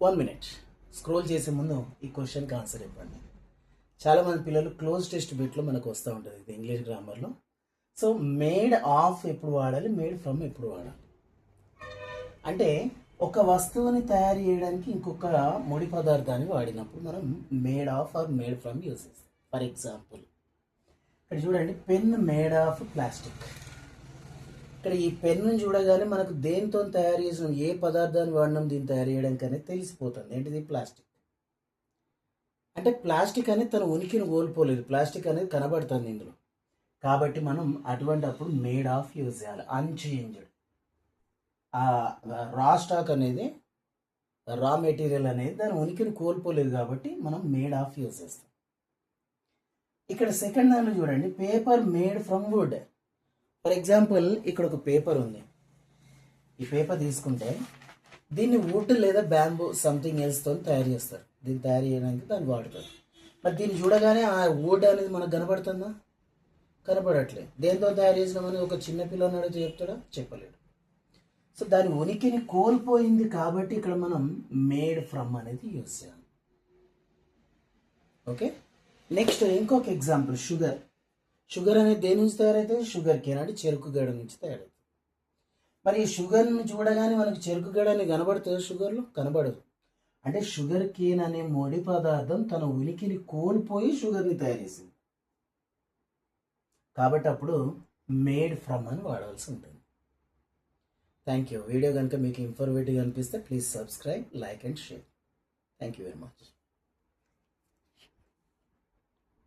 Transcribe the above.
1 minute scroll చేసే ముందు ఈ క్వశ్చన్కి ఆన్సర్ ఇవ్వండి. చాలామంది పిల్లలు క్లోజ్ టెస్ట్ బిట్లో మనకు వస్తూ ఉంటుంది ఇది ఇంగ్లీష్ గ్రామర్లో. సో మేడ్ ఆఫ్ ఎప్పుడు వాడాలి, మేడ్ ఫ్రమ్ ఎప్పుడు వాడాలి అంటే ఒక వస్తువుని తయారు చేయడానికి ఇంకొక ముడి పదార్థాన్ని వాడినప్పుడు మనం made of or made from use చేస్తాం. ఫర్ ఎగ్జాంపుల్ ఇక్కడ చూడండి, పెన్ మేడ్ ఆఫ్ ప్లాస్టిక్. ఇక్కడ ఈ పెన్ను చూడగానే మనకు దేంతో తయారు చేసినాం, ఏ పదార్థాన్ని వాడినాం దీన్ని తయారు చేయడానికి అనేది తెలిసిపోతుంది. ఏంటిది? ప్లాస్టిక్. అంటే ప్లాస్టిక్ అనేది తన ఉనికిని కోల్పోలేదు, ప్లాస్టిక్ అనేది కనబడుతుంది ఇందులో. కాబట్టి మనం అటువంటి అప్పుడు మేడ్ ఆఫ్ యూజ్ చేయాలి. అన్చేంజ్డ్, రా స్టాక్ అనేది, రా మెటీరియల్ అనేది దాని ఉనికిని కోల్పోలేదు కాబట్టి మనం మేడ్ ఆఫ్ యూజ్ చేస్తాం. ఇక్కడ సెకండ్ దాంట్లో చూడండి, paper made from wood. For example ఇక్కడ ఒక పేపర్ ఉంది. ఈ పేపర్ తీసుకుంటే దీన్ని వుడ్ లేదా బ్యాంబూ సంథింగ్ ఎల్స్తో తయారు చేస్తారు. దీన్ని తయారు చేయడానికి దాన్ని వాడతారు. మరి దీన్ని చూడగానే ఆ వుడ్ అనేది మనకు కనబడుతుందా? కనబడట్లేదు. దేంతో తయారు చేసినామని ఒక చిన్న పిల్లని అడిగితే చెప్తాడా? చెప్పలేడు. సో దాని ఉనికిని కోల్పోయింది కాబట్టి ఇక్కడ మనం మేడ్ ఫ్రమ్ అనేది యూజ్ చేయాలి. ఓకే, నెక్స్ట్ ఇంకొక ఎగ్జాంపుల్, షుగర్. షుగర్ అనేది దేని నుంచి తయారైతుంది? షుగర్ కేన్ అంటే చెరుకు గడ నుంచి తయారవుతుంది. మరి ఈ షుగర్ని చూడగానే మనకి చెరుకు గడ అని కనబడుతుంది, షుగర్లో కనబడదు. అంటే షుగర్ కేన్ అనే ముడి పదార్థం తన ఉనికిని కోల్పోయి షుగర్ని తయారు చేసింది కాబట్టి అప్పుడు మేడ్ ఫ్రమ్ అని వాడాల్సి ఉంటుంది. Thank you. వీడియో కనుక మీకు ఇన్ఫర్మేటివ్ అనిపిస్తే please subscribe, like and share. Thank you very much.